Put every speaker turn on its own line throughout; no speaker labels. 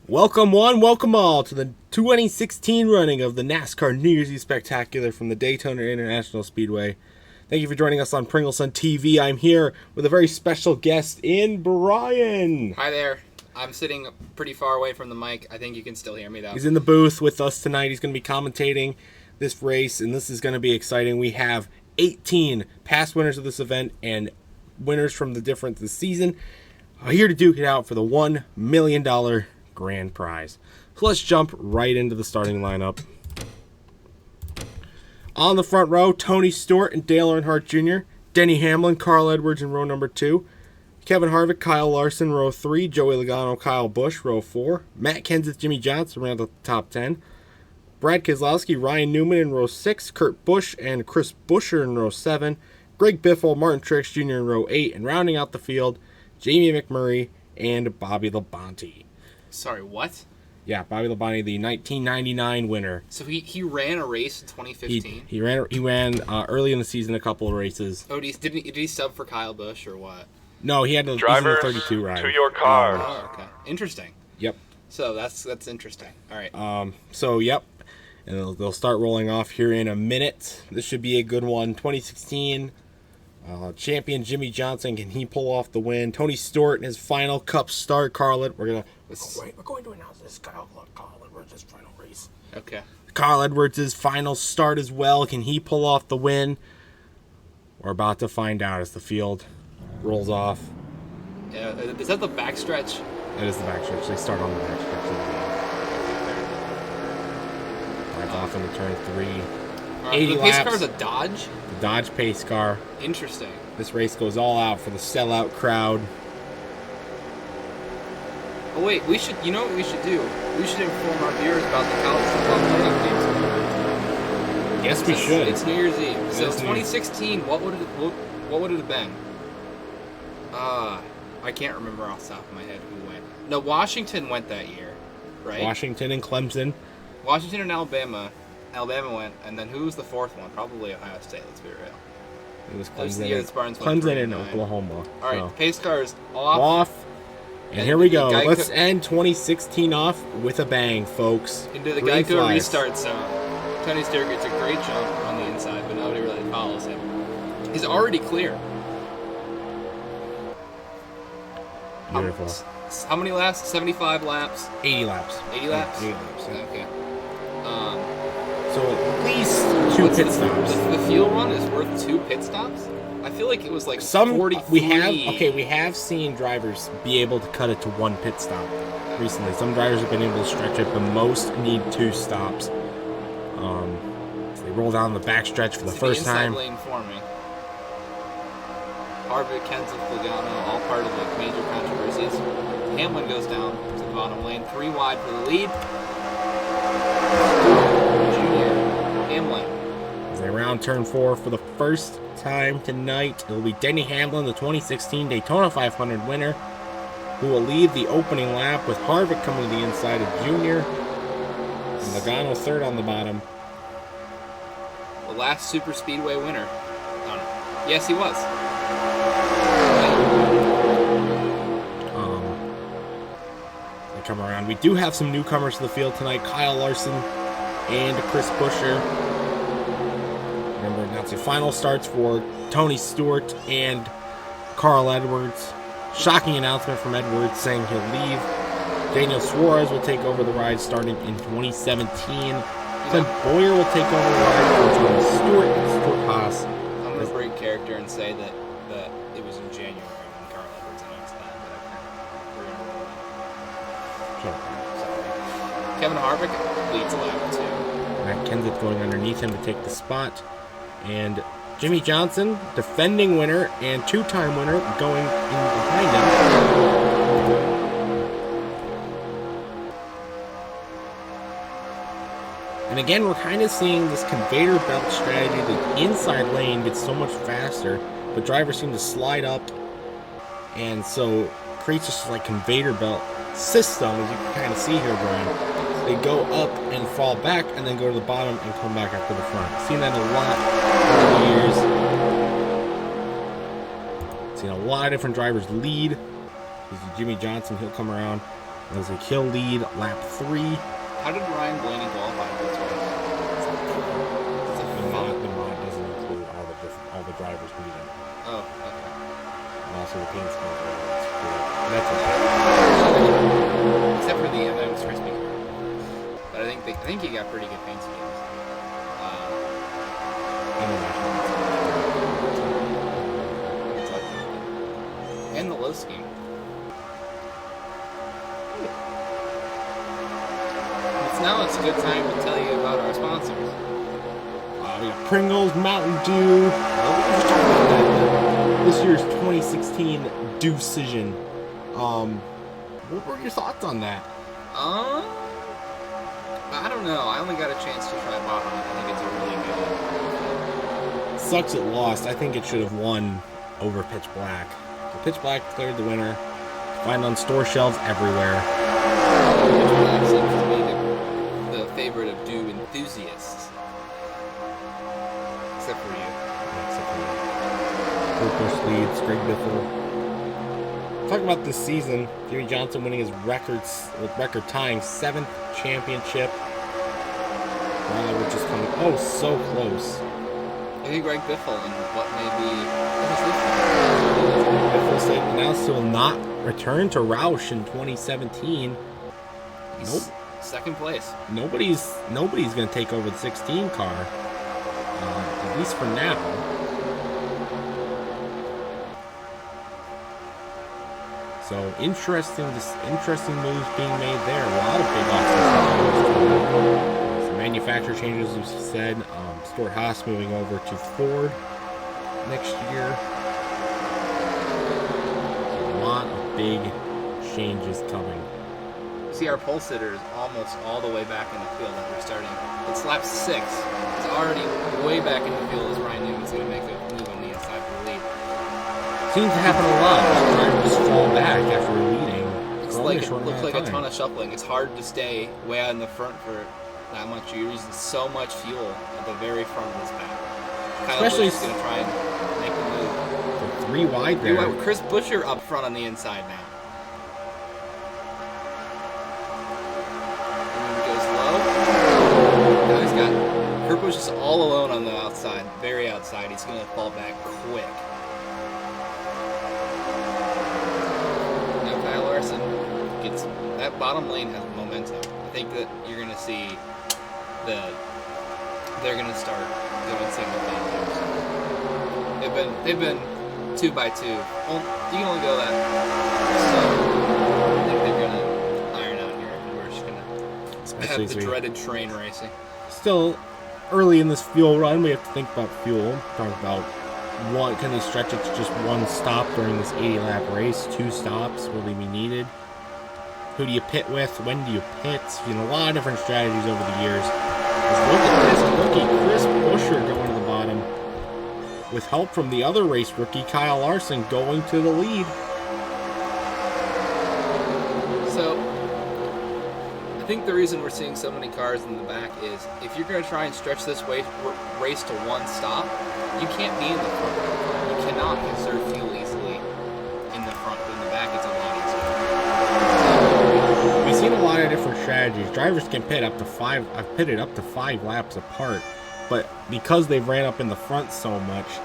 Welcome one, welcome all to the 2016 running of the NASCAR New Year's Eve Spectacular from the Daytona International Speedway. Thank you for joining us on Pringleson TV. I'm here with a very special guest in Brian.
Hi there. I'm sitting pretty far away from the mic. I think you can still hear me though.
He's in the booth with us tonight. He's going to be commentating this race, and this is going to be exciting. We have 18 past winners of this event and winners from the different this season here to duke it out for the $1 million grand prize. So let's jump right into the starting lineup. On the front row, Tony Stewart and Dale Earnhardt Jr., Denny Hamlin, Carl Edwards in row number 2, Kevin Harvick, Kyle Larson, row 3, Joey Logano, Kyle Busch, row 4, Matt Kenseth, Jimmy Johnson around the top 10, Brad Keselowski, Ryan Newman in row 6, Kurt Busch and Chris Buescher in row 7, Greg Biffle, Martin Truex Jr. in row 8, and rounding out the field, Jamie McMurray and Bobby Labonte.
Sorry, what?
Yeah, Bobby Labonte, the 1999 winner.
So he ran a race in 2015?
He ran early in the season a couple of races.
Oh, did he sub for Kyle Busch or what?
No, he had the
Drivers
32 ride.
to your cars.
Oh, okay. Interesting.
Yep.
So that's interesting. All right.
Yep. And they'll start rolling off here in a minute. This should be a good one. 2016 champion Jimmy Johnson, can he pull off the win? Tony Stewart in his final Cup start. We're going to announce this. Kyle Edwards' final race.
Okay.
Carl Edwards' final start as well. Can he pull off the win? We're about to find out as the field rolls off.
Yeah, is that the backstretch?
It is the backstretch. They start on the backstretch. Drives off into turn 3. 80
the pace
laps.
car is a Dodge?
The Dodge pace car.
Interesting.
This race goes all out for the sellout crowd.
Oh wait, you know what we should do? We should inform our viewers about the college football playoff games.
Yes, we should.
It's New Year's Eve. So
is
2016, what would it have been? I can't remember off the top of my head who went. No, Washington went that year, right?
Washington and Clemson.
Washington and Alabama. Alabama went, and then who was the fourth one? Probably Ohio State, let's be real.
It was
That was the year that Spartans went
Clemson and
3-9.
Oklahoma.
All right,
So,
pace car is off.
And here we go.
Geico-
Let's end 2016 off with a bang, folks.
Into the
Green
Geico
flags.
restart zone. Tony Stewart gets a great jump on the inside, but nobody really follows him. He's already clear.
Beautiful.
How many laps? 75 laps?
80 laps.
80 laps?
80 laps, yeah.
Okay.
So at least 2 pit stops.
The fuel run is worth 2 pit stops? I feel like it was like
Some
43.
we have seen drivers be able to cut it to 1 pit stop recently. Some drivers have been able to stretch it, but most need 2 stops. So they roll down the backstretch for the first time.
Lane forming. Harvick, Kenseth, Logano, all part of the major controversies. Hamlin goes down to the bottom lane, 3 wide for the lead. Junior Hamlin.
As they round turn 4 for the first time tonight, it'll be Denny Hamlin, the 2016 Daytona 500 winner, who will lead the opening lap with Harvick coming to the inside of Junior. And Logano third on the bottom.
The last super speedway winner. Oh, no. Yes, he was.
They come around. We do have some newcomers to the field tonight. Kyle Larson and Chris Buescher. Remember, announcing final starts for Tony Stewart and Carl Edwards. Shocking announcement from Edwards saying he'll leave. Daniel Suarez will take over the ride starting in 2017. Clint Boyer will take over the ride for Tony Stewart and Stuart Haas.
I'm going to break character and say that it was in January when Carl Edwards announced that. But we're going to roll it. Sorry. Kevin Harvick leads lap 2.
Matt Kenseth going underneath him to take the spot. And Jimmy Johnson, defending winner and 2-time winner, going in behind him. And again, we're kind of seeing this conveyor belt strategy. The inside lane gets so much faster, but drivers seem to slide up, and so creates this like conveyor belt system, as you can kind of see here, Brian. They go up and fall back, and then go to the bottom and come back up to the front. Seen that a lot over the years. Seen a lot of different drivers lead. This is Jimmy Johnson. He'll come around. There's a kill lead, lap 3.
How did Ryan Blaney qualify for this race?
The mod doesn't include all the drivers meeting.
Oh, okay.
And also the paint scheme. That's okay.
Except for the M&M's crispy. But I think he got pretty good paint schemes. And the low scheme. Now it's a good time to tell you about our sponsors.
We got Pringles, Mountain Dew. This year's 2016 Decision. What were your thoughts on that?
I don't know. I only got a chance to try bottom. I think it's a really good.
Sucks it lost. I think it should have won over Pitch Black. So Pitch Black declared the winner. Find on store shelves everywhere.
Pitch Black seems to be the favorite of Dew enthusiasts. Except for you.
Yeah, except for you. Kurt Busch leads, Greg Biffle. Talking about this season, Jimmy Johnson winning his record-tying 7th championship. We're just coming, so close.
I think Greg Biffle and what
Biffle said announced he will not return to Roush in 2017. Nope.
Second place.
Nobody's going to take over the 16 car, at least for now. So interesting moves being made there. A lot of big offensive moves. Some manufacturer changes, as you said. Stuart Haas moving over to Ford next year. A lot of big changes coming.
See, our pole sitter is almost all the way back in the field that we're starting. It's lap 6. It's already way back in the field as Ryan Newman's going to make a move on the inside for the lead.
Seems to happen a lot. Drivers just fall back after leading.
It looks like a ton of shuffling. It's hard to stay way out in the front for that much. You're using so much fuel at the very front of this pack.
Especially
Busch is going to try and make the move.
3 wide there.
3 wide. Chris Buescher up front on the inside now. Kurt Busch is all alone on the outside, very outside. He's going to fall back quick. Now Kyle Larson gets that bottom lane has momentum. I think that you're going to see they're going to start going single file. They've been 2 by 2. Well, you can only go that. So I think they're going to iron out here. We're just going to have the dreaded train racing.
Still early in this fuel run, we have to think about fuel. Talk about can they stretch it to just 1 stop during this 80-lap race? 2 stops, will they be needed? Who do you pit with? When do you pit? A lot of different strategies over the years. Just look at this rookie, Chris Buescher, going to the bottom. With help from the other race rookie, Kyle Larson, going to the lead.
So, I think the reason we're seeing so many cars in the back is if you're going to try and stretch this race to 1 stop, you can't be in the front. You cannot conserve fuel easily in the front, but in the back it's a lot easier.
We've seen a lot of different strategies. Drivers can pit up to 5. I've pitted up to 5 laps apart, but because they've ran up in the front so much,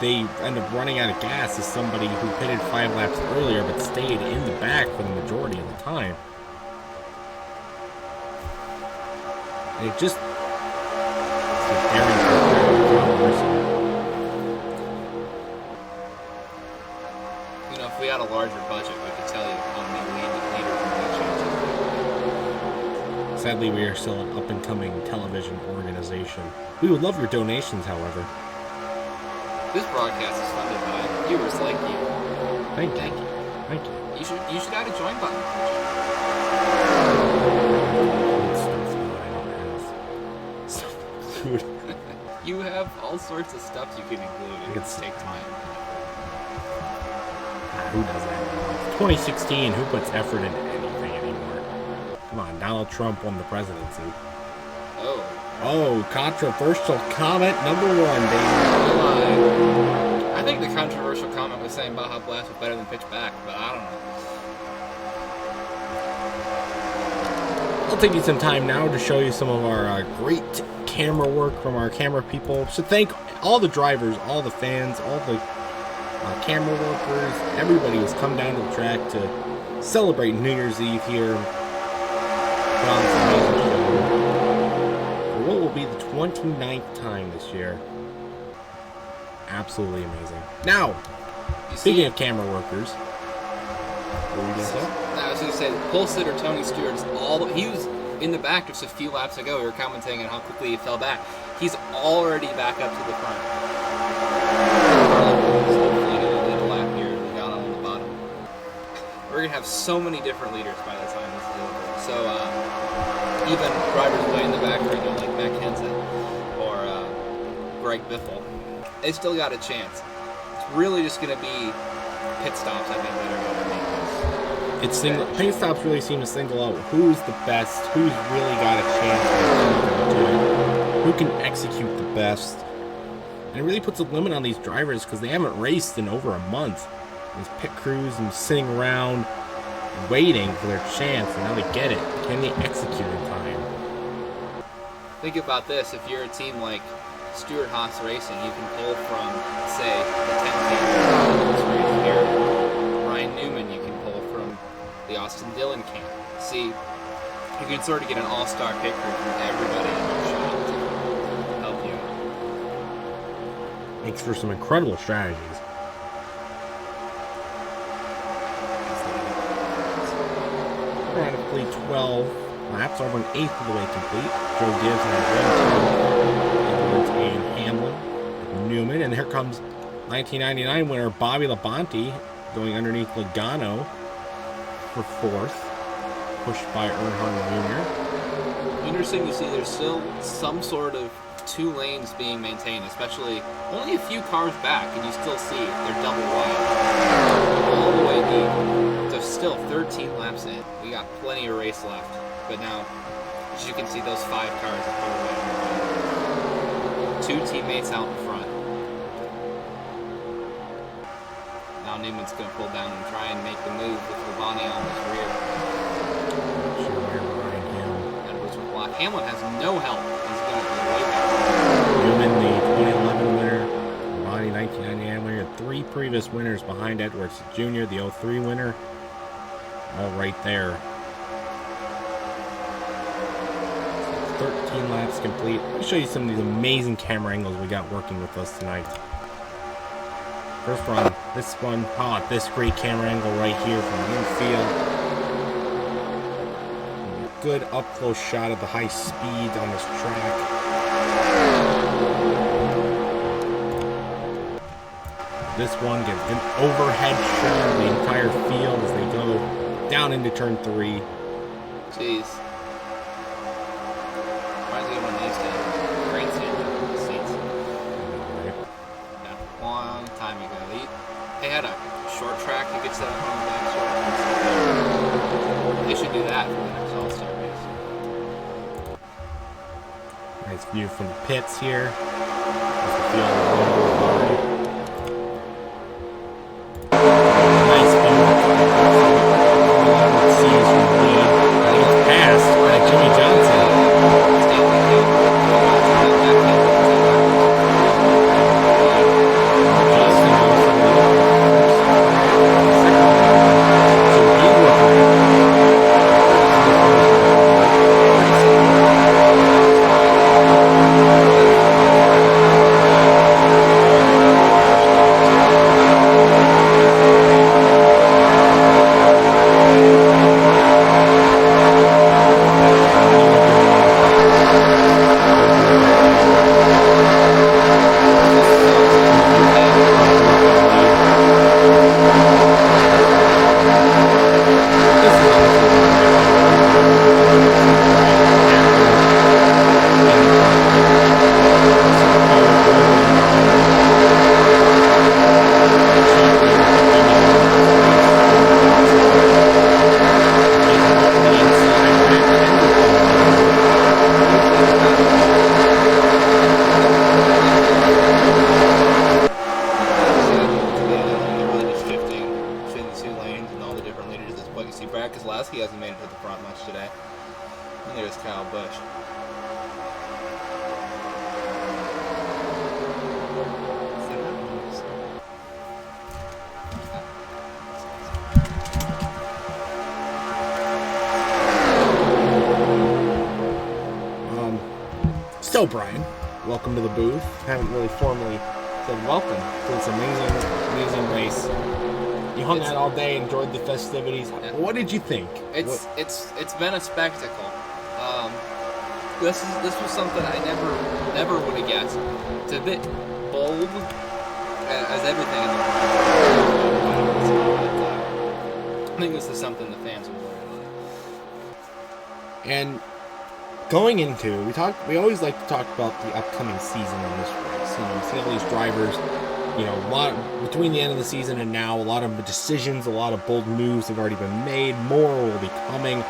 they end up running out of gas as somebody who pitted 5 laps earlier but stayed in the back for the majority of the time. And it just...
If we had a larger budget, we could tell you how many leaders we change.
Sadly, we are still an up-and-coming television organization. We would love your donations, however.
This broadcast is funded by viewers like you.
Thank you.
You should add a join button. You have all sorts of stuff you can include. It could take time.
Who does that? 2016, who puts effort into anything anymore? Come on, Donald Trump won the presidency. Oh, controversial comment number 1, baby.
I think the controversial comment was saying Baja Blast was better than Pitch Black, but I don't know.
I'll take you some time now to show you some of our great camera work from our camera people. So thank all the drivers, all the fans, all the camera workers, everybody who's come down to the track to celebrate New Year's Eve here. Put on this amazing show for what will be the 29th time this year. Absolutely amazing. Now, speaking of camera workers, what were you going to say?
I was going to say, pole sitter Tony Stewart's he was in the back just a few laps ago. We were commenting on how quickly he fell back. He's already back up to the front. We're going to have so many different leaders by the time this is over. So even drivers way in the back right now, like Matt Kenseth or Greg Biffle, they still got a chance. It's really just going to be pit stops, I think, that are going to make this.
Pit stops really seem to single out who's the best, who's really got a chance to who can execute the best. And it really puts a limit on these drivers because they haven't raced in over a month. These pit crews and sitting around waiting for their chance, and now they get it. Can they execute in time?
Think about this. If you're a team like Stewart Haas Racing, you can pull from, say, the 10 team right here. Ryan Newman, you can pull from the Austin Dillon camp. See, you can sort of get an all-star pit crew from everybody in your shop to help you out.
Makes for some incredible strategies. Practically 12 laps, over an eighth of the way complete. Joe Gibbs and 1-2 and Hamlin, Newman, and here comes 1999 winner Bobby Labonte going underneath Logano for fourth, pushed by Earnhardt Jr.
Interesting to see there's still some sort of two lanes being maintained, especially only a few cars back, and you still see they're double wide all the way deep. So still 13 laps in. We got plenty of race left, but now, as you can see, those 5 cars are pulled away. 2 teammates out in front. Now Newman's going to pull down and try and make the move with Labonte on his rear. Edwards with block. Hamlin has no help. He's going to be way back.
Newman, the 2011 winner. Labonte, 1999 winner. 3 previous winners behind Edwards Jr., the 03 winner. All right there. 13 laps complete. Let me show you some of these amazing camera angles we got working with us tonight. First one, this one, this great camera angle right here from the infield. Good up-close shot of the high speed on this track. This one gives an overhead shot of the entire field as they go down into turn 3.
Jeez. Reminds me of when they used to grandstand in the seats. Yeah, long time ago. They had a short track you could set up on the back. They should do that for the next All-Star race.
Nice view from the pits here. As the field rolls by. Nice view. Sees from the lead. And he gets passed by Jimmy Johnson.
And there's Kyle Busch.
So, Brian, welcome to the booth. Haven't really formally said welcome to this amazing race. You hung out all day, enjoyed the festivities. What did you think?
It's been a spectacle. This was something I never would have guessed. It's a bit bold, as everything in the world. I think this is something the fans will really like.
And going into, we always like to talk about the upcoming season on this race. You see all these drivers, a lot between the end of the season and now, a lot of decisions, a lot of bold moves have already been made. More will be coming.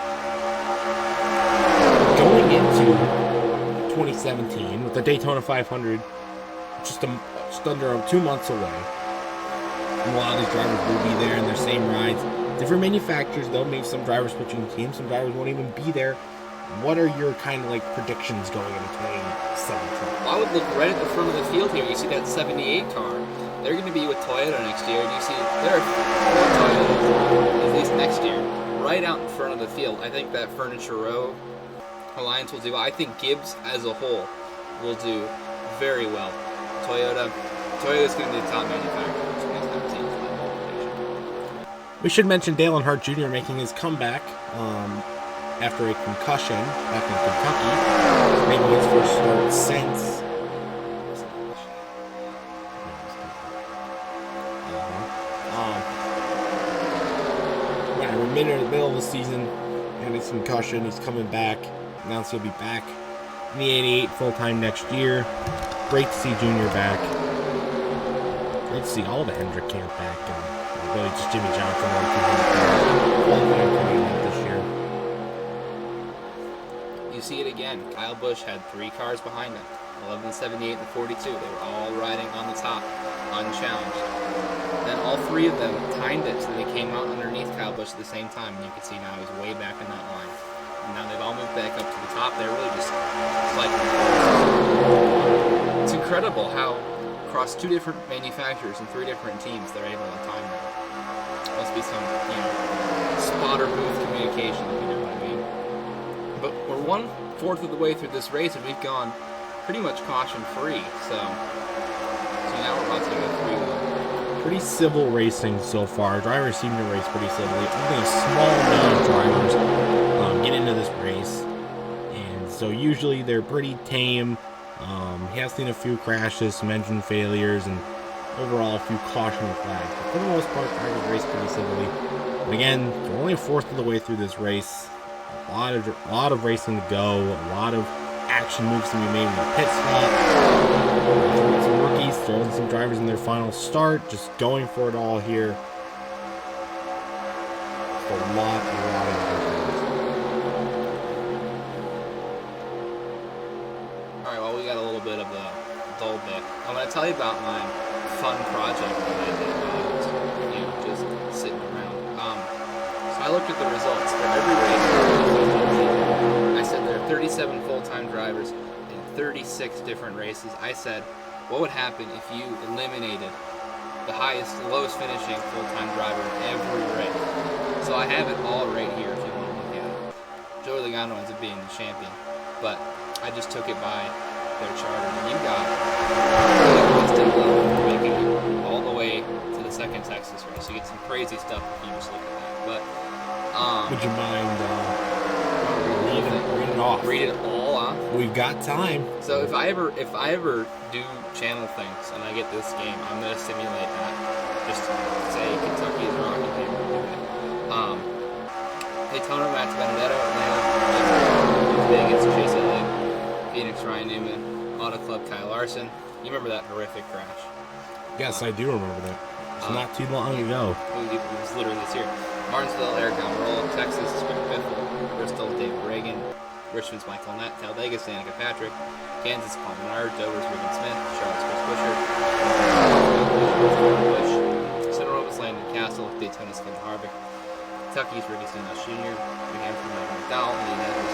Going into 2017 with the Daytona 500 just under 2 months away, and a lot of these drivers will be there in their same rides. Different manufacturers, though, maybe some drivers switching teams, some drivers won't even be there. What are your kind of predictions going into 2017?
Well, I would look right at the front of the field here. You see that 78 car. They're going to be with Toyota next year. And you see there are 4 Toyotas, at least next year, right out in front of the field. I think that Furniture Row Alliance will do well. I think Gibbs as a whole will do very well. Toyota's going to be the top manufacturer in 2017.
We should mention Dale Earnhardt Jr. making his comeback after a concussion back in Kentucky, making his first start since. When in the middle of the season, had his concussion, he's coming back. Announced he'll be back in the 88 full-time next year. Great to see Junior back. Great to see all the Hendrick camp back, and really just Jimmy Johnson this year.
You see it again. Kyle Busch had 3 cars behind him. 11, 78, and 42. They were all riding on the top, unchallenged. Then all 3 of them timed it so they came out underneath Kyle Busch at the same time. And you can see now he's way back in that line. And now they've all moved back up to the top. They're really just cycling. It's incredible how across 2 different manufacturers and 3 different teams they're able to time that. Must be some, spotter booth communication, if you know what I mean. But we're 1/4 of the way through this race, and we've gone pretty much caution-free. So now we're about to go 3-1.
Pretty civil racing so far. Drivers seem to race pretty civilly. Only a small amount of drivers get into this race, and so usually they're pretty tame. He has seen a few crashes, some engine failures, and overall a few caution flags. But for the most part, drivers race pretty civilly. And again, we're only 1/4 of the way through this race. A lot of racing to go. A lot of action moves to be made in the pit stop. Some rookies throwing some drivers in their final start, just going for it all here. Just a lot of
Alright, well, we got a little bit of a dull bit. I'm going to tell you about my fun project that I did while I was, just sitting around. So I looked at the results for every race. I said there are 37 full-time drivers in 36 different races. I said, what would happen if you eliminated the lowest finishing full-time driver in every race? So I have it all right here if you want to look at it. Joey Logano ends up being the champion, but I just took it by their charter, and you got constant level making it all the way to the second Texas race. You get some crazy stuff if you just look at that. But
would you mind reading it off?
Read it all off.
We've got time.
So if I ever do channel things and I get this game, I'm gonna simulate that. Just say Kentucky is wrong and they will do it. Daytona, Max Benedetto, Atlanta, Vegas, Chase Elliott, Phoenix, Ryan Newman, Auto Club, Kyle Larson. You remember that horrific crash?
Yes, I do remember that. It's not too long ago.
It was literally this year. Martinsville, Eric Almirola, Texas, Greg Biffle, Bristol, David Reagan, Richmond's Michael Nett, Talladega, Danica Patrick, Kansas, Paul Menard, Dover's Ruben Smith, Charles Chris Buescher, Center Rovers, Landon Castle, Daytona's Kevin Harvick, Kentucky's Ricky Stenhouse Jr., New Hampshire, Michael McDowell, Indianapolis,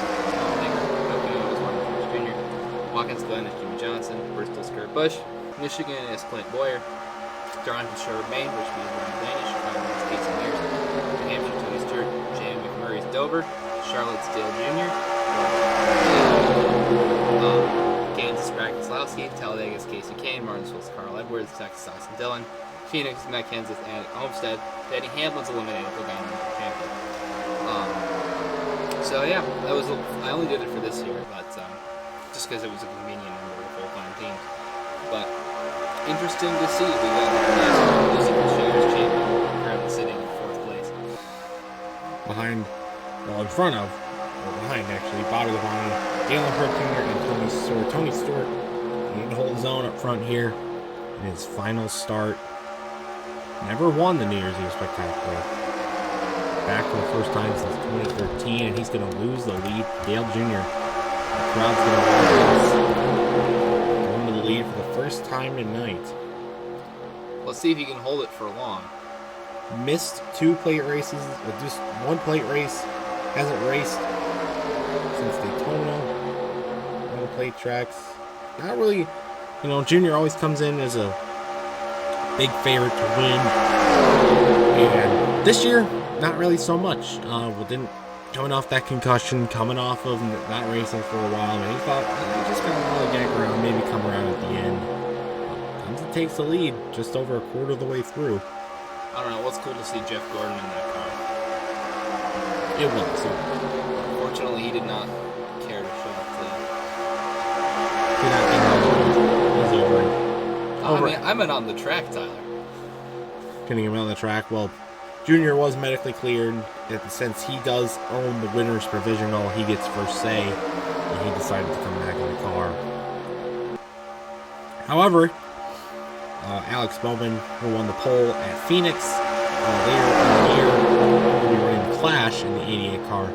Watkins Glen is Jimmy Johnson. Bristol's Kurt Busch. Michigan is Clint Boyer. Darlington Shore, Maine, which means Ryan Blaney. Chicago is Casey Mears. New Hampshire, Tony Stewart. Jan McMurray's Dover. Charlotte's Dale Jr. Kansas, Brad Keselowski. Talladega's Casey Kane. Martinsville's Carl Edwards. Texas, Austin Dillon. Phoenix, Matt Kenseth, and Homestead. Denny Hamlin's eliminated. Logano champion. So yeah, that was. I only did it for this year, but just because it was a convenient number of full-time teams. But interesting to see. We got a musical chairs champion currently sitting in 4th place.
In front of, or behind actually, Bobby Labonte, Dale Earnhardt Jr., and Tony Stewart. Tony Stewart needed to hold his own up front here in his final start. Never won the New Year's Eve Spectacular. Back for the first time since 2013, and he's going to lose the lead. Dale Jr. The crowd's going to lose. Going to the lead for the first time tonight.
Let's see if he can hold it for long.
Missed 2 plate races, just 1 plate race. Hasn't raced since Daytona. No plate tracks. Not really, Junior always comes in as a big favorite to win. And this year, not really so much. Coming off that concussion, coming off of not racing for a while, and he thought, just going to really get around, maybe come around at the end. Comes and takes the lead just over a quarter of the way through.
I don't know, what's cool to see Jeff Gordon in that car.
It was.
Unfortunately, he did not care to show up today. I meant on the track, Tyler.
Getting him on the track, well, Junior was medically cleared. Since he does own the winner's provisional, he gets first say, and he decided to come back in the car. However, Alex Bowman, who won the pole at Phoenix later in the year, will be running the Clash in the 88 car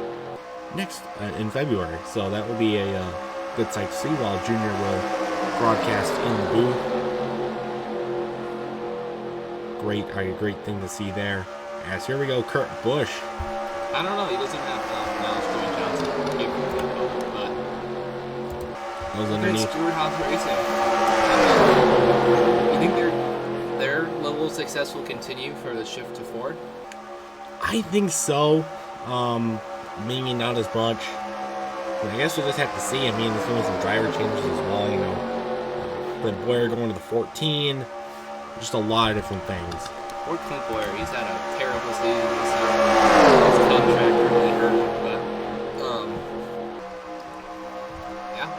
next in February. So that will be a good sight to see while Junior will broadcast in the booth. Great thing to see there. As here we go, Kurt Busch.
I don't know. He doesn't have knowledge Jimmy Johnson, but
goes underneath.
Stewart House Racing. You think their level of success will continue for the shift to Ford?
I think so. Maybe not as much. But I guess we'll just have to see. There's going to be some driver changes as well. But Boyer going to the 14. Just a lot of different things.
Or Clint Boyer, he's had a terrible season this year. His contract really hurt him, but yeah.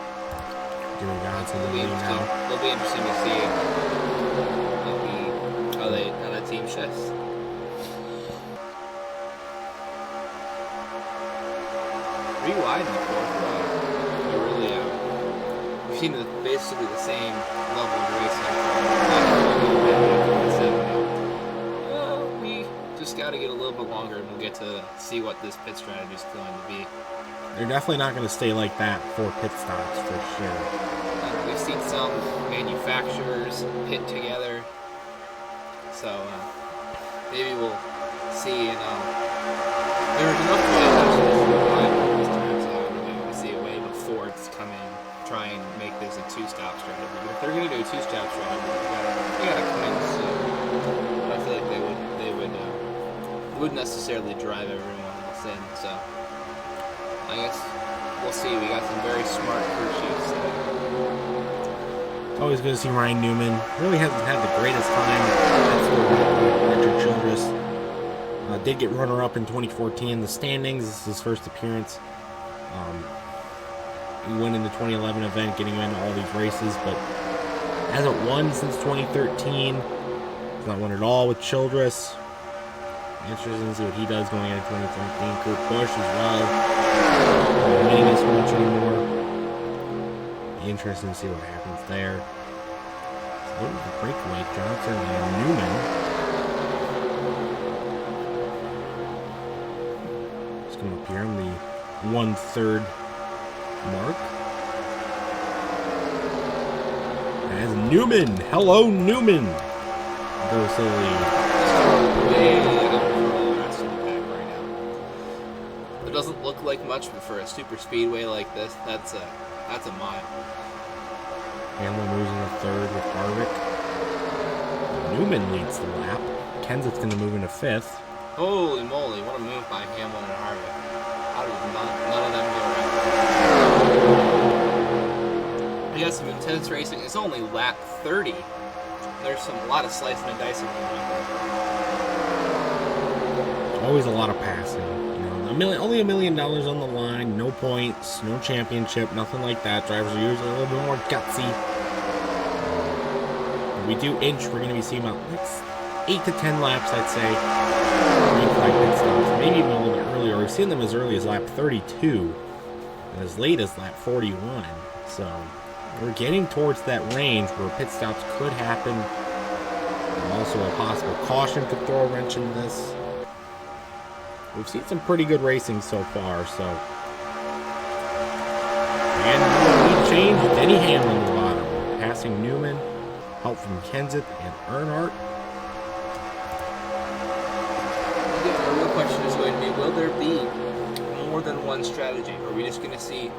Jimmy Johnson
It'll be interesting to see how that team shifts. Pretty wide in the 4th row. They're really we've seen basically the same level of racing. We just got to get a little bit longer and we'll get to see what this pit strategy is going to be.
They're definitely not going to stay like that for pit stops, for sure.
We've seen some manufacturers pit together. So maybe we'll see. There was enough this time, so maybe we'll see a way before it's come in. Try and make this a 2-stop strategy. But if they're going to do a 2-stop strategy, they gotta come in soon. But I feel like they wouldn't necessarily drive everyone else in. So I guess we'll see. We got some very smart crew chiefs today.
Always good to see Ryan Newman. Really hasn't had the greatest time. Richard Childress did get runner-up in 2014 in the standings. This is his first appearance. He went in the 2011 event, getting into all these races, but hasn't won since 2013. He's not won at all with Childress. Interesting to see what he does going into 2013. Kurt Busch as well. Not winning as much anymore. Interesting to see what happens there. So the breakaway, Johnson and Newman. It's going to appear in the 1/3 mark. As Newman. Hello, Newman. Goes to the lead.
It doesn't look like much, but for a super speedway like this, that's a mile.
Hamlin moves into third with Harvick. Newman leads the lap. Kenseth's going to move into fifth.
Holy moly, what a move by Hamlin and Harvick. How did none of them go right? We got some intense racing. It's only lap 30. There's a lot of slicing and dicing going on.
Always a lot of passing. Only $1 million on the line, no points, no championship, nothing like that. Drivers are usually a little bit more gutsy. When we do inch, we're going to be seeing about 8 to 10 laps, I'd say. Pit stops, maybe even a little bit earlier. We've seen them as early as lap 32 and as late as lap 41. So we're getting towards that range where pit stops could happen. And also a possible caution could throw a wrench in this. We've seen some pretty good racing so far, so. And lead change, Denny Hamlin at the bottom, passing Newman, help from Kenseth and Earnhardt.
The real question is going to be, will there be more than one strategy? Or are we just going to see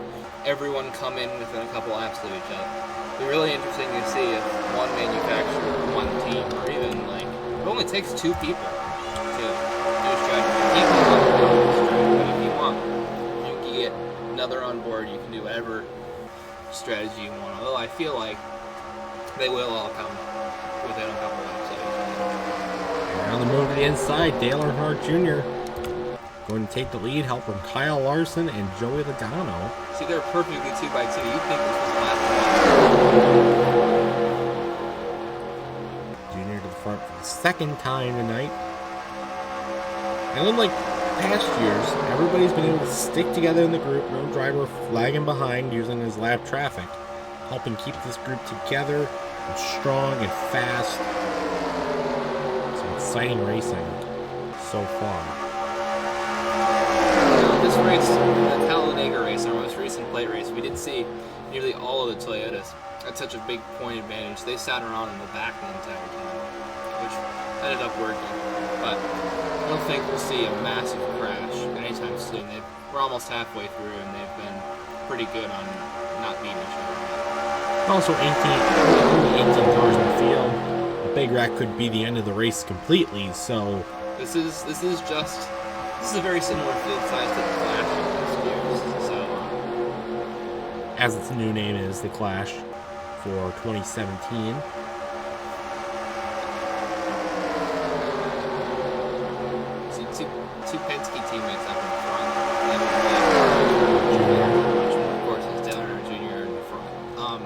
everyone come in within a couple laps of each other? It'll be really interesting to see if one manufacturer, one team, or even it only takes 2 people to do a strategy. But if you want, you can get another on board. You can do whatever strategy you want. Although I feel like they will all come within a couple laps of each other.
On the move to the inside, Dale Earnhardt Jr. going to take the lead, help from Kyle Larson and Joey Logano.
See, they're perfectly 2 by 2. You'd think this was lap 1.
Jr. to the front for the second time tonight. And unlike past years, everybody's been able to stick together in the group. No driver lagging behind using his lap traffic, helping keep this group together and strong and fast. Some exciting racing so far.
This race, the Talladega race, our most recent plate race, we did see nearly all of the Toyotas at such a big point advantage. They sat around in the back the entire time, which ended up working. But I don't think we'll see a massive crash anytime soon. We're almost halfway through, and they've been pretty good on not beating each other.
Also, 18 cars in the field. A big wreck could be the end of the race completely. So
this is a very similar field size to the Clash of last year's. So
as its new name is, the Clash for 2017.
Two Penske teammates up in front. Which of course is Dale Earnhardt Jr. in the front.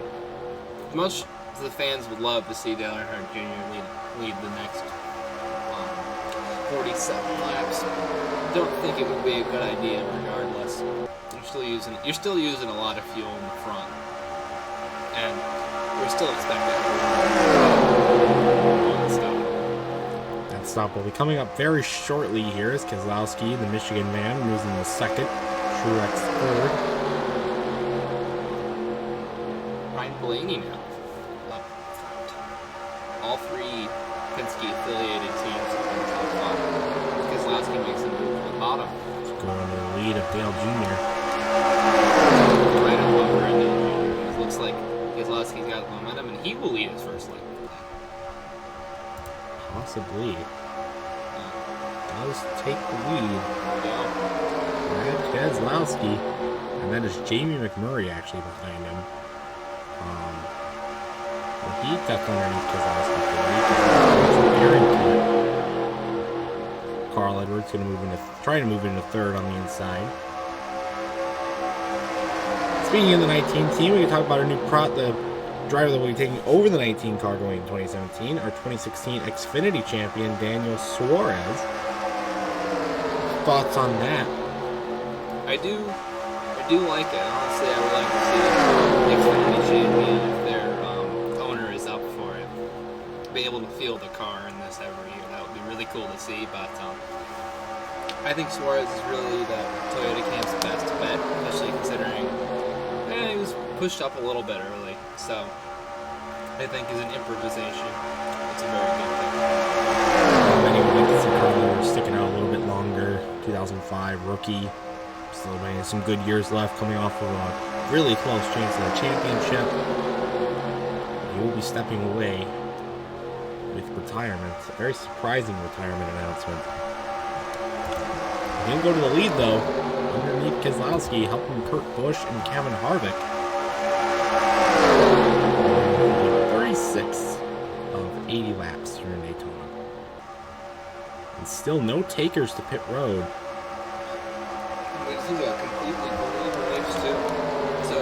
Most of the fans would love to see Dale Earnhardt Jr. lead the next 47 laps. Don't think it would be a good idea regardless. You're still using a lot of fuel in the front. And we're still expecting one stop.
That stop will be coming up very shortly here as Keselowski, the Michigan man, moves into second. Truex third.
Ryan Blaney now up front. All 3 Penske affiliated teams are in the top 5. Keselowski makes a move to the bottom.
It's going to the lead of Dale Jr.
Right up over Dale Jr. It looks like Keselowski's got momentum, and he will lead his first leg.
Possibly. Does take the lead. Brad Keselowski. And then is Jamie McMurray actually behind him. He ducked underneath Keselowski for Carl Edwards going to try to move into third on the inside. Speaking of the 19 team, we can talk about our new the driver that will be taking over the 19 car going in 2017, our 2016 Xfinity champion, Daniel Suarez. Thoughts on that?
I do like it. Honestly, I would like to see the Xfinity champion, if their owner is up for it, be able to field a car in this every year. That would be really cool to see, but I think Suarez is really the Toyota camp's best bet, especially considering he was pushed up a little bit early. So I think as an improvisation, it's a very good pick.
Many would like to see Carl sticking out a little bit longer. 2005 rookie. Still has some good years left, coming off of a really close chance at a championship. He will be stepping away with retirement. A very surprising retirement announcement. He didn't go to the lead, though. Underneath Keselowski, helping Kurt Busch and Kevin Harvick. 36 of 80 laps here in Daytona. And still no takers to pit road.
This is a completely brutal race, too. So,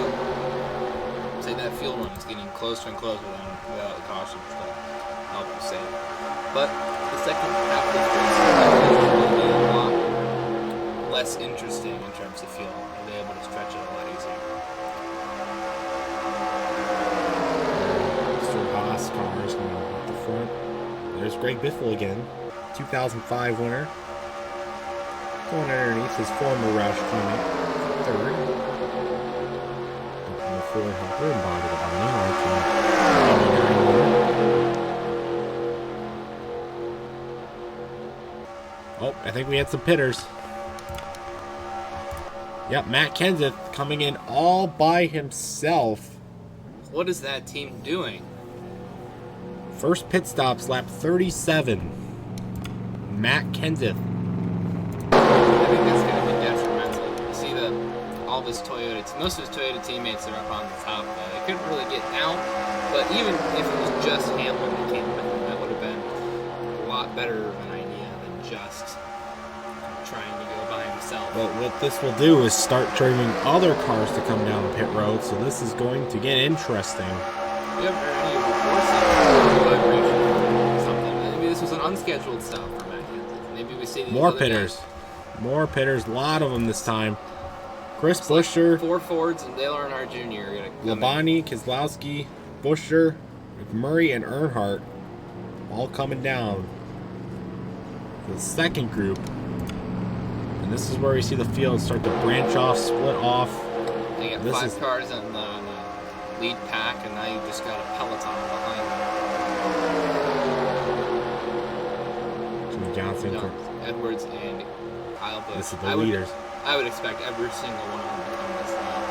say that field run is getting closer and closer without caution to help you save. But the second half of the race will be a lot less interesting in terms of fuel. They'll be able to stretch it a lot easier.
Mr. Haas cars going up the front. There's Greg Biffle again, 2005 winner. Going underneath his former Roush teammate, third. Open the Ford helper and body the Oh, I think we had some pitters. Yep, Matt Kenseth coming in all by himself.
What is that team doing?
First pit stops, lap 37. Matt Kenseth.
I think that's going to be detrimental. You see that all of his most of his Toyota teammates are up on the top. They couldn't really get down, but even if it was just Hamlin that came with him, that would have been a lot better of an idea than just trying to go by himself.
But what this will do is start triggering other cars to come down the pit road, so this is going to get interesting.
You haven't heard any reports of something. Maybe this was an unscheduled stop for Matt Kenseth. Maybe we see these
More
other
pitters.
guys.
More pitters. A lot of them this time. Chris
It's
Buescher,
like 4 Fords and Dale Earnhardt Jr. are going to come in.
Labonte, Keselowski, Buescher, McMurray, and Earnhardt all coming down. The second group. And this is where we see the field start to branch off, split off.
They got
This
5
is-
cars in the lead pack, and now you've just got a peloton behind them.
Jimmy Johnson.
No, Edwards and Kyle Busch.
This is the leaders.
I would expect every single one of them to come this lap.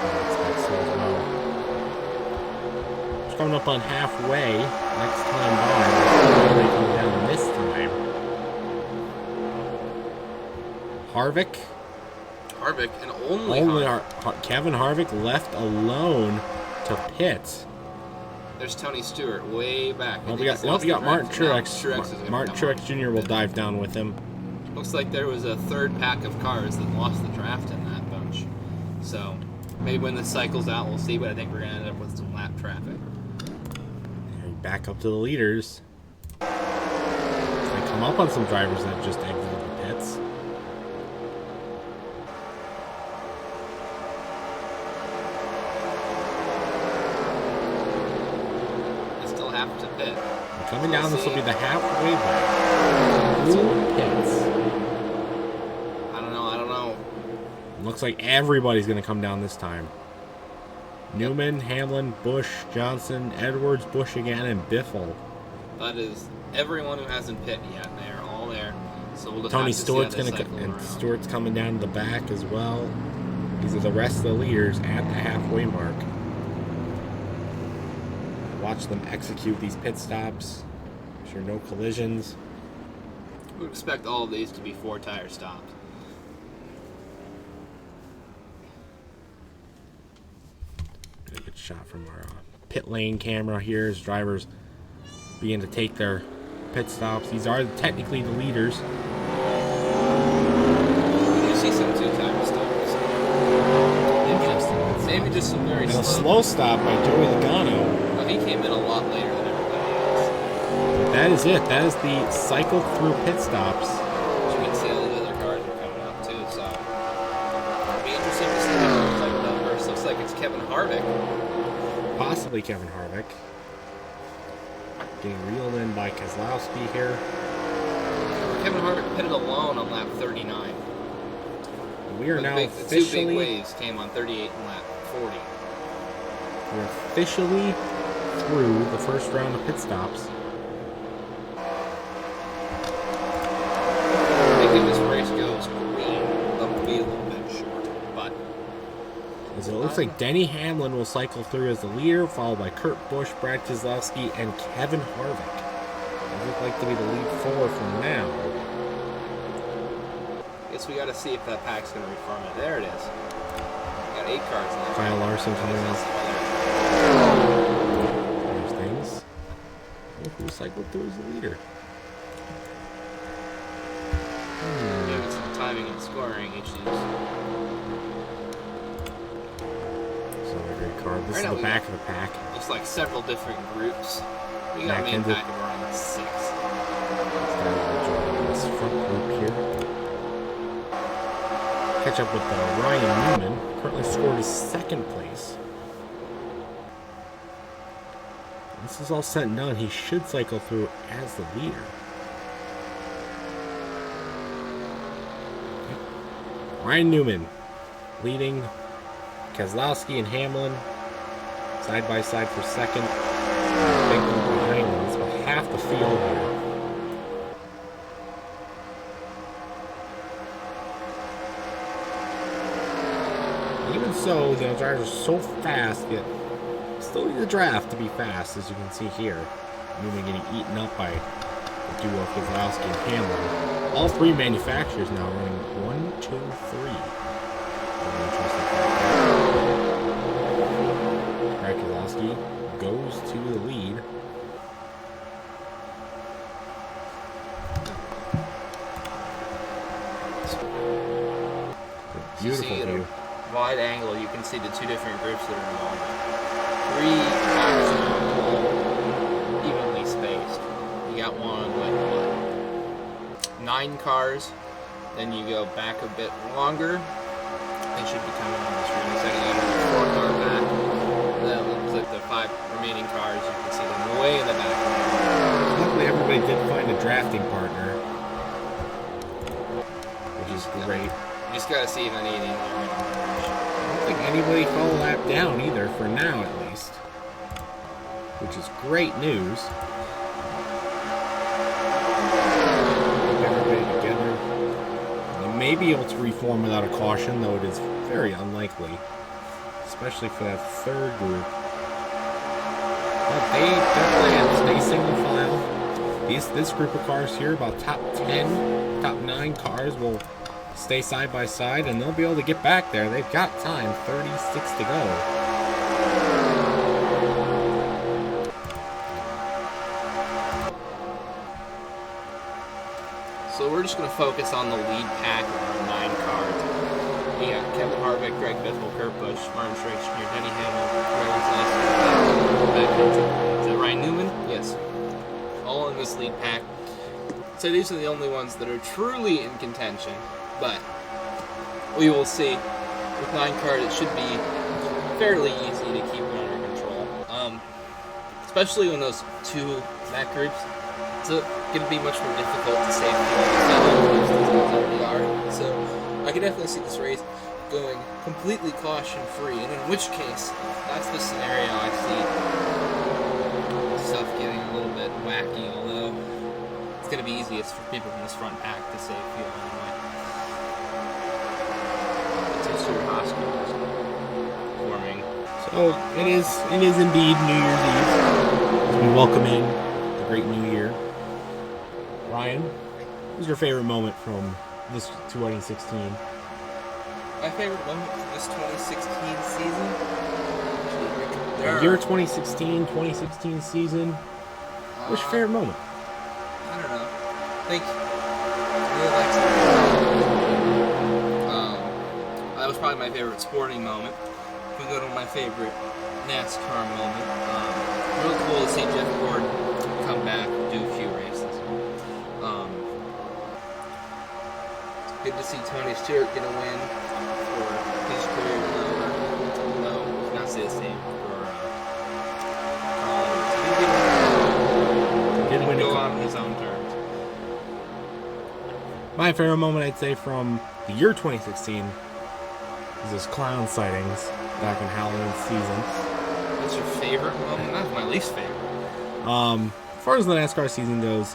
I expect so as well. It's coming up on halfway. Next time by, they come down this time.
Harvick and only
Kevin Harvick left alone to pit.
There's Tony Stewart way back.
We got Martin Truex. Martin Truex Jr. will dive down with him.
Looks like there was a third pack of cars that lost the draft in that bunch. So maybe when this cycles out, we'll see. But I think we're gonna end up with some lap traffic.
And back up to the leaders. They come up on some drivers that just exited the pits.
They still have to pit.
Coming down, this will be the halfway line. Blue pits.
I don't know.
Looks like everybody's going to come down this time. Newman, Hamlin, Busch, Johnson, Edwards, Busch again, and Biffle.
That is everyone who hasn't pit yet. They are all there. So we'll just
Tony
have to see
Stewart's
how they
going to,
cycle
and
around.
Stewart's coming down to the back as well. These are the rest of the leaders at the halfway mark. Watch them execute these pit stops. Make sure no collisions.
We would expect all of these to be 4-tire stops.
A good shot from our pit lane camera here as drivers begin to take their pit stops. These are technically the leaders.
You see some 2-tire stops. Maybe just some very
And a
slow.
slow stop by Joey Logano.
Well, he came in a lot later than everybody else.
But that is it. That is the cycle through pit stops.
As you can see, all the other cars are coming up too. So it'll be interesting to see how it looks like first. Looks like it's Kevin Harvick.
Possibly Kevin Harvick. Getting reeled in by Keselowski here.
Kevin Harvick pitted alone on lap 39.
We are now
The two big
officially
waves came on 38 and lap 40.
we're officially through the first round of pit stops.
I think if this race goes green, they'll be a little bit short. But
As it looks like Denny Hamlin will cycle through as the leader, followed by Kurt Busch, Brad Keselowski, and Kevin Harvick. They look like to be the lead four from now.
Guess we got to see if that pack's going to reform it. There it is. We got 8 cars in there.
Kyle Larson coming in. There's things. Look who cycled through as the leader.
Yeah, with some timing and scoring issues.
This is the back of the pack.
Looks like several different groups. We got a main pack of around 6.
This front group here. Catch up with Ryan Newman. Currently scored his 2nd place. This is all said and done. He should cycle through as the leader. Ryan Newman leading Keselowski and Hamlin side by side for 2nd. Big one behind them. It's about half the field here. Even so, the drivers are so fast, yet still need the draft to be fast, as you can see here. Newman getting eaten up by the duo of Keselowski and Hamlin. All 3 manufacturers now running 1, 2, 3. Keselowski goes to the lead. Beautiful view.
Wide angle, you can see the 2 different groups that are involved. 3 packs all evenly spaced. You got one with 9 cars. Then you go back a bit longer. They should be coming on the screen in a second. You got a 4-car pack. That looks like the 5 remaining cars. You can see them way in the back.
Luckily, everybody did find a drafting partner, which is great.
You just got to see if any of these are in.
I don't think anybody fell a lap down either, for now at least, which is great news. Everybody together. They may be able to reform without a caution, though it is very unlikely, especially for that 3rd group. But their plan, stay single file. This group of cars here, about top 10, top 9 cars will stay side by side, and they'll be able to get back there. They've got time, 36 to go.
So we're just going to focus on the lead pack of our 9 cars. We got Kevin Harvick, Greg Biffle, Kurt Busch, Martin Truex Jr., Denny Hamlin, is that Ryan Newman? Yes. All in this lead pack. So these are the only ones that are truly in contention. But we will see. With 9 cars, it should be fairly easy to keep under control. Especially when those 2 back groups, it's going to be much more difficult to save fuel than they are. So I can definitely see this race going completely caution-free. And in which case, that's the scenario I see stuff getting a little bit wacky, although it's going to be easiest for people in this front pack to save fuel anyway. Forming.
So it is indeed New Year's Eve. We welcome in the great New Year. Ryan, what was your favorite moment from this 2016?
My favorite moment from this 2016 season?
Your 2016 season? What's your favorite moment?
I don't know. I think really like that was probably my favorite sporting moment. If we go to my favorite NASCAR moment, real cool to see Jeff Gordon come back and do a few races. Good to see Tony Stewart get a win for his career. No, not say the same for Carl. He did go on his own terms.
My favorite moment, I'd say, from the year 2016 is those clown sightings back in Halloween season.
What's your favorite moment? That's my least favorite.
As far as the NASCAR season goes,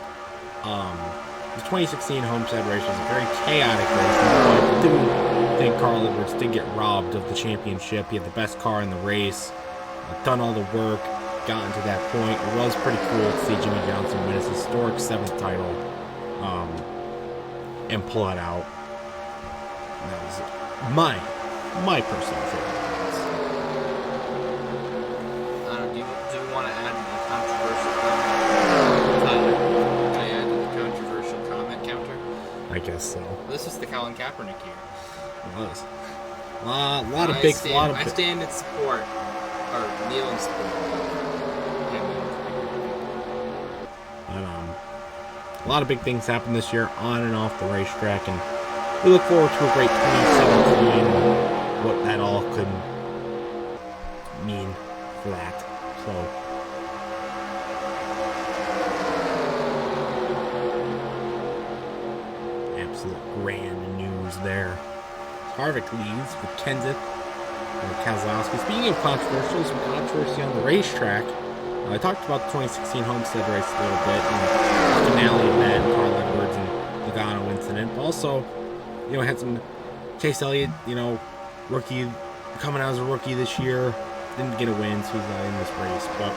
the 2016 Homestead race was a very chaotic race. think Carl Edwards did get robbed of the championship. He had the best car in the race, done all the work, gotten to that point. It was pretty cool to see Jimmy Johnson win his historic 7th title and pull it out. And that was my personal favorite.
Do we want to add a controversial comment? Tyler, can I add to the controversial comment counter?
I guess so.
This is the Colin Kaepernick year.
It was. A lot of big.
I stand in support, or kneel in support.
But, a lot of big things happened this year on and off the racetrack, and we look forward to a great 2017 and what that all could mean for that. So, absolute grand news there. Harvick leads with Kenseth and Keselowski. Speaking of controversial, some controversy on the racetrack. I talked about the 2016 Homestead race a little bit, and the finale of that, Carl Edwards and Logano incident. But also, had some Chase Elliott, rookie, coming out as a rookie this year. Didn't get a win, so he's not in this race. But,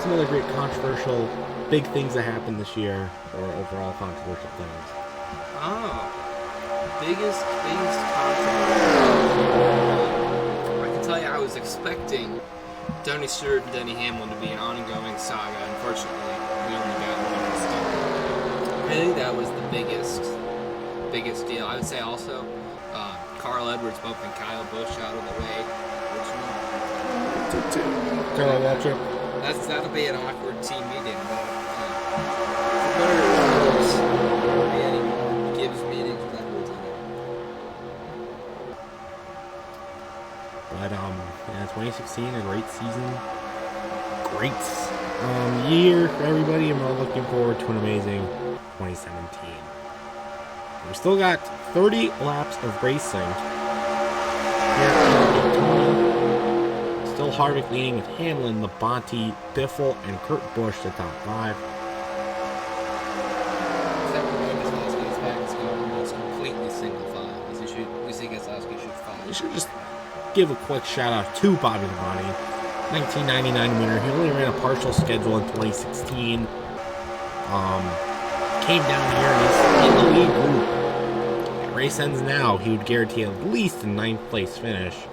some other great controversial, big things that happened this year, or overall controversial things.
Oh. Biggest controversy. I can tell you I was expecting Tony Stewart and Denny Hamlin to be an ongoing saga. Unfortunately, we only got one instead. I think that was the biggest deal. I would say also Carl Edwards bumping Kyle Busch out of the way.
Carl Waltrip.
That'll be an awkward team meeting. Gibbs meetings with Edwards in there.
But 2016, a great season, great year for everybody, and we're looking forward to an amazing 2017. We still got 30 laps of racing here at Daytona. Still Harvick leading with Hamlin, Labonte, Biffle, and Kurt Busch the top 5.
Except for Keselowski's back is going almost completely single file. We see Keselowski should follow.
We should just give a quick shout out to Bobby Labonte, 1999 winner. He only ran a partial schedule in 2016. Came down here and he's in the lead group. If the race ends now, he would guarantee at least a 9th place finish.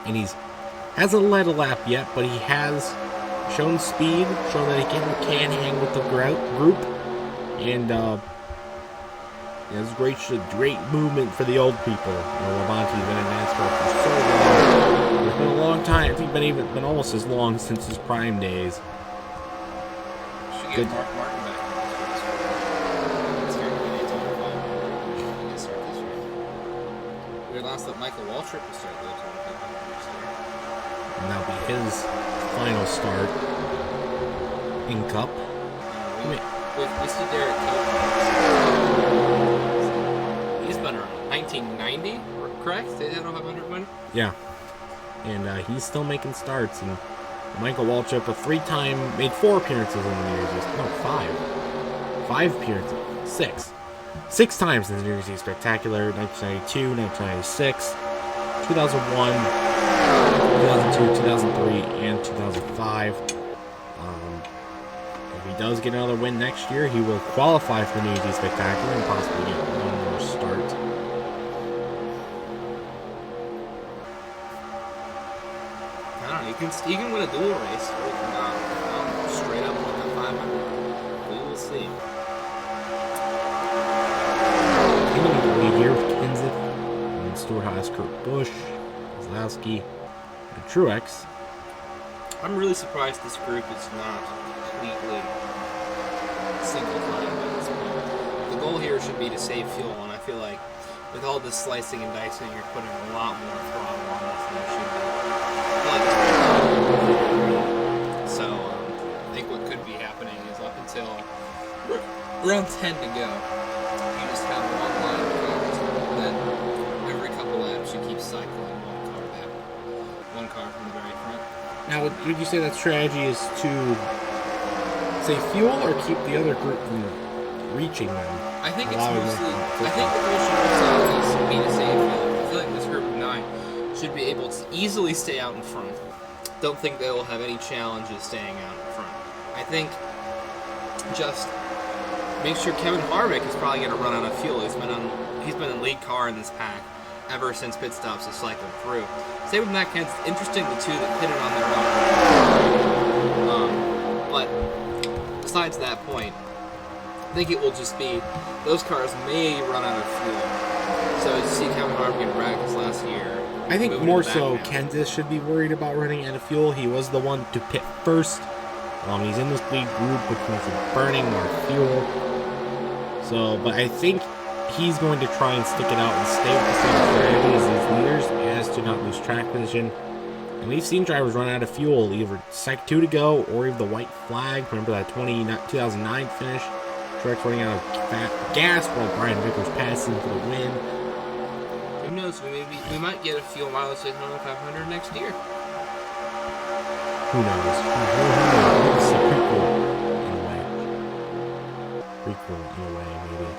And hasn't led a lap yet, but he has shown speed, shown that he can hang with the group, and it's great movement for the old people. Labonte's been in Nascar for so long. It's been a long time. I think been almost as long since his prime days.
Should get Mark Martin back. We announced that Michael Waltrip will start the
and that'll be his final start in Cup.
We see Derek Cope. He's been around 1990, correct? Did he have a 500 win?
Yeah. And he's still making starts. And Michael Waltrip, made 4 appearances in the New Year's Eve. No, 5. 5 appearances. 6. 6 times in the New Year's Eve Spectacular. 1992, 1996, 2001, 2002, 2003, and 2005. If he does get another win next year, he will qualify for the New Year's Eve Spectacular and possibly get one more start.
I don't know. You can win a dual race, or you can straight up win the 500. We will see.
Continuing here with Kenseth and Stewart-Haas, Kurt Busch, Keselowski, and Truex.
I'm really surprised this group is not completely single file at this point. The goal here should be to save fuel, and I feel like with all this slicing and dicing, you're putting a lot more throttle on this than you should be. So I think what could be happening is up until round 10 to go, you just have one line of cars, and then every couple laps you keep cycling one car from the very front.
Now, would you say that strategy is to save fuel or keep the other group from reaching them?
I think it's
allowing
mostly.
that.
I think the goal should also be to stay in field. I feel like this group of 9 should be able to easily stay out in front. Don't think they will have any challenges staying out in front. I think just make sure Kevin Harvick is probably going to run out of fuel. He's been in lead car in this pack ever since pit stops have cycled through. Same with Matt Kenseth. Interesting, the two that pitted on their own. But besides that point, I think it will just be those cars may run out of fuel. So as you see Kevin Harvick get wrecked this last year.
I think more so Kenseth should be worried about running out of fuel. He was the one to pit first. He's in this lead group, which means he's burning more fuel. So, but I think he's going to try and stick it out and stay with the same strategy as these leaders as to not lose track position. And we've seen drivers run out of fuel, either Sec 2 to go or even the white flag. Remember that 2009 finish? Truex running out of gas while Brian Vickers passing for the win.
Who knows? We might get a fuel mileage at 500 next year.
Who knows? It's a prequel in a way. Maybe.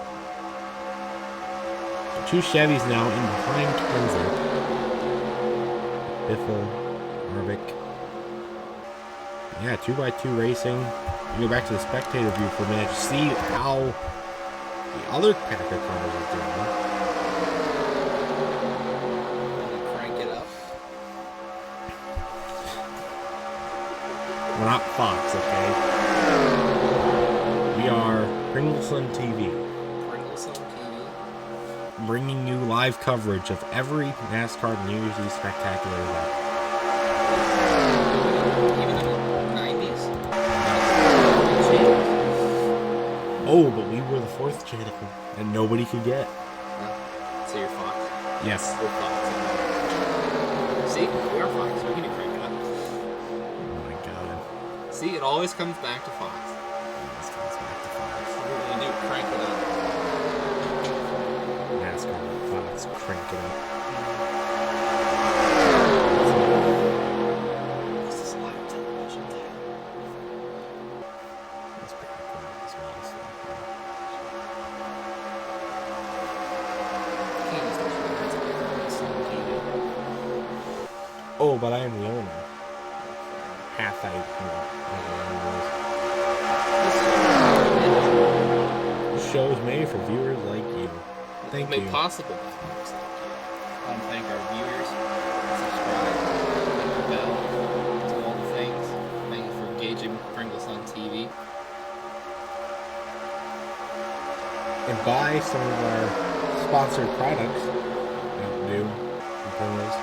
2 Chevys now in behind Kenseth. Biffle, Harvick. Yeah, 2x2 racing. We go back to the spectator view for a minute to see how the other Packer cars are doing.
Crank it up.
We're not Fox, okay? We are Pringleson TV.
Pringleson TV.
Bringing you live coverage of every NASCAR New Year's Eve spectacular event.
Even in the 90s?
Oh, but we were the 4th channel, and nobody could get.
So you're Fox?
Yes.
We're Fox. See? We are Fox. We can crank it up.
Oh my god.
See, it always comes back to Fox.
This comes back to Fox.
We're going to do crank it up.
NASCAR, Fox, crank it up.
What's this live television thing?
That's pretty cool as well. Oh, but I am the owner. Half I, This show is made for viewers like you. Thank you.
Made possible by viewers like you. I want to thank our viewers. Subscribe. Hit the bell. Do all the things. Thank you for engaging with Pringles on TV.
And buy some of our sponsored products. Mountain Dew and Pringles.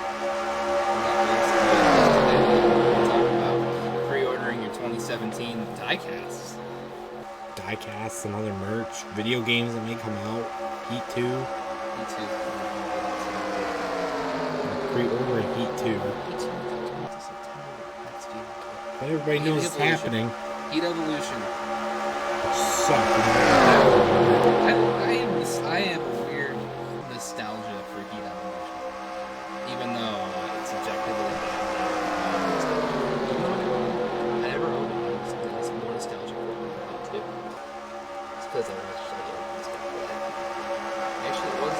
We'll talk about pre-ordering your 2017 diecasts.
Diecasts and other merch. Video games that may come out. Heat 2.
Me too.
Pre-ordering Heat 2. But everybody knows it's happening.
Heat Evolution. I have a weird nostalgia for Heat Evolution, even though it's objectively bad. I never owned it. It's more nostalgic for Heat 2. It's because I watched other stuff. Actually, it was.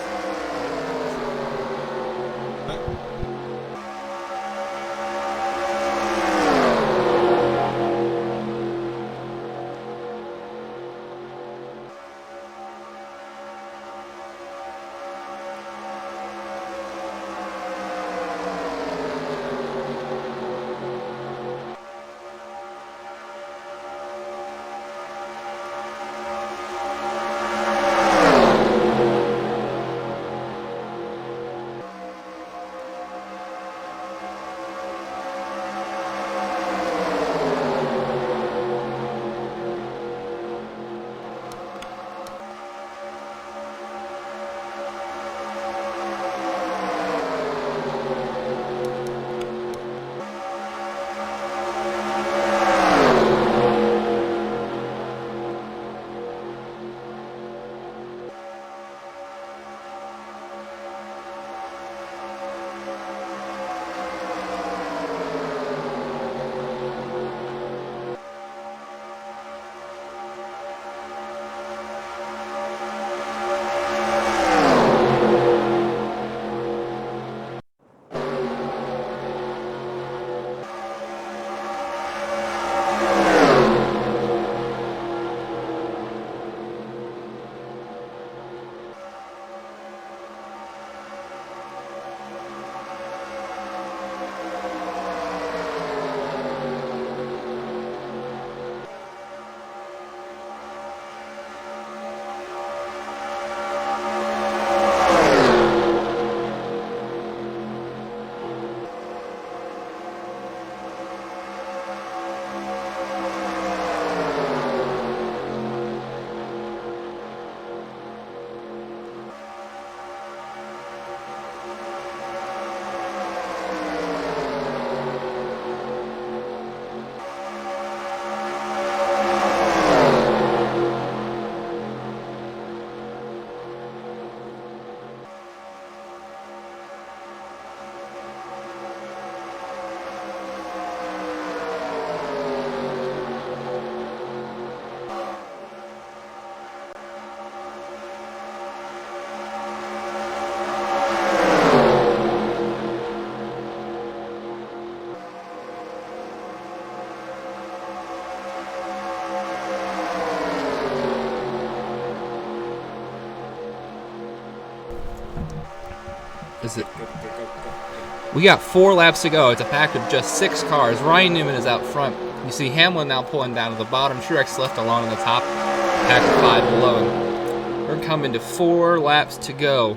We got 4 laps to go. It's a pack of just 6 cars. Ryan Newman is out front. You see Hamlin now pulling down to the bottom. Truex left along on the top. Pack of 5 below him. We're coming to 4 laps to go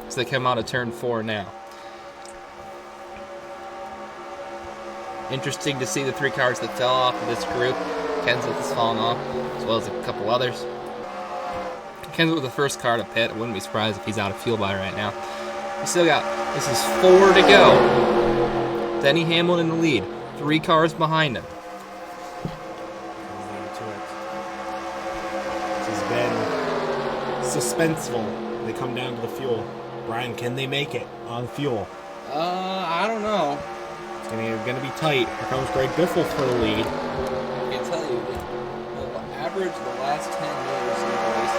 as they come out of turn 4 now. Interesting to see the 3 cars that fell off of this group. Kenseth has fallen off, as well as a couple others. Kenseth was the first car to pit. I wouldn't be surprised if he's out of fuel by right now. We still got, this is 4 to go. Denny Hamlin in the lead. 3 cars behind him.
This has been suspenseful. They come down to the fuel. Brian, can they make it on fuel?
I don't know.
It's gonna be tight. Here comes Greg Biffle for the lead.
I can tell you, the average of the last 10 years in the race.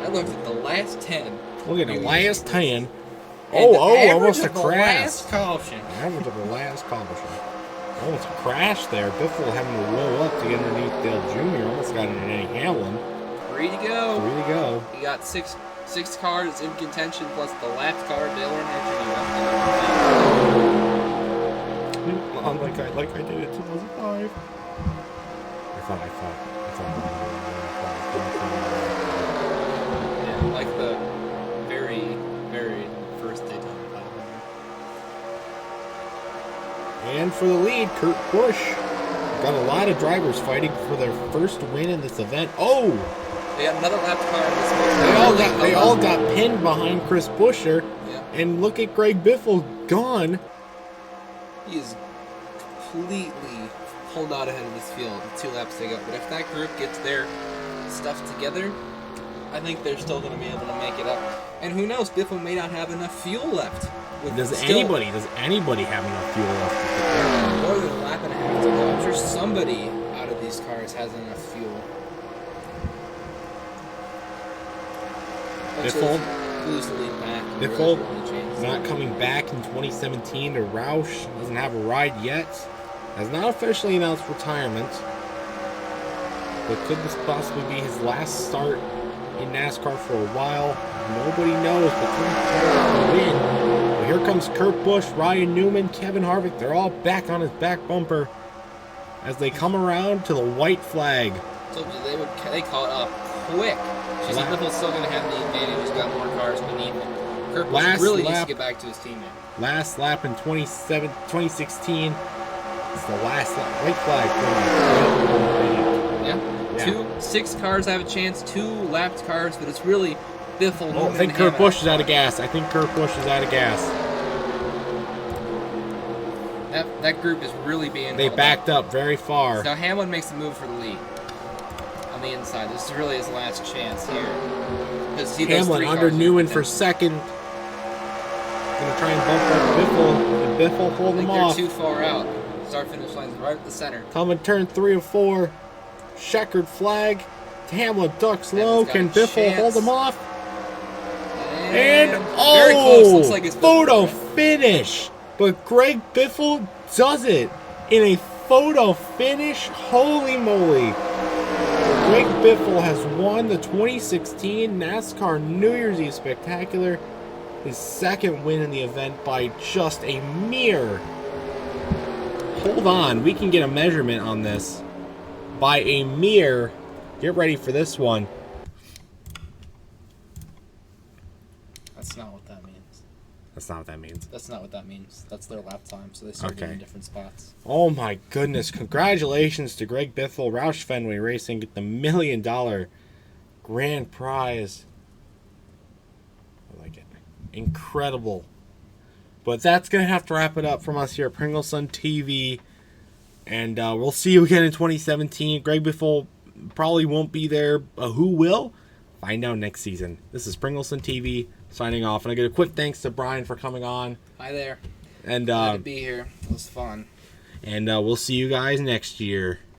I looked at the last 10.
Look at the last 10.
And
Almost a crash.
Last caution.
Average of the last caution. Almost a crash there. Biffle having to roll up to get underneath Dale Jr. Almost got into Denny Hamlin.
3 to go.
3 to go.
You got six cars in contention, plus the last car, Dale Earnhardt Jr.
Like I did in 2005. I thought.
Yeah, like the very, very first Daytona 500.
And for the lead, Kurt Busch. Got a lot of drivers fighting for their first win in this event. Oh!
They got another lap car.
They all got pinned behind Chris Buescher.
Yeah.
And look at Greg Biffle gone.
He is completely pulled out ahead of this field with 2 laps to go. But if that group gets their stuff together, I think they're still going to be able to make it up. And who knows, Biffle may not have enough fuel left.
Does anybody have enough fuel left?
More than a lap and a half to go. I'm sure somebody out of these cars has enough fuel.
Biffle
lose the lead back.
Biffle not coming back in 2017 to Roush. Doesn't have a ride yet. Has not officially announced retirement. But could this possibly be his last start in NASCAR for a while? Nobody knows, but can win. Well, here comes Kurt Busch, Ryan Newman, Kevin Harvick. They're all back on his back bumper as they come around to the white flag.
Told you they caught up quick. She said Biffle's still going to have the advantage. He's got more cars beneath him. Kurt Busch really needs to get back to his teammate.
Last lap in 2016. It's the last lap. White flag.
Yeah. 6 cars have a chance. 2 lapped cars, but it's really Biffle.
I think Kurt Busch is out of gas.
That group is really being.
They backed up very far.
Now Hamlin makes the move for the lead on the inside. This is really his last chance here.
Hamlin under Newman for second. Gonna try and bump up Biffle. And Biffle hold him off.
They're too far out. Start finish line's right at the center.
Coming turn 3 of 4. Checkered flag. Hamlin ducks low. Can Biffle hold him off? And
very close. Looks like it's
photo finish. But Greg Biffle does it in a photo finish. Holy moly. Greg Biffle has won the 2016 NASCAR New Year's Eve Spectacular. His second win in the event by just a mere... Hold on, we can get a measurement on this. By a mere... Get ready for this one.
That's not what that means.
That's not what that means.
That's not what that means. That's their lap time, so they started in different spots.
Oh my goodness. Congratulations to Greg Biffle, Roush Fenway Racing, get the $1 million grand prize. I like it. Incredible. But that's going to have to wrap it up from us here at Pringleson TV. And we'll see you again in 2017. Greg Biffle probably won't be there. Who will? Find out next season. This is Pringleson TV signing off. And I get a quick thanks to Brian for coming on.
Hi there.
And
glad to be here. It was fun.
And we'll see you guys next year.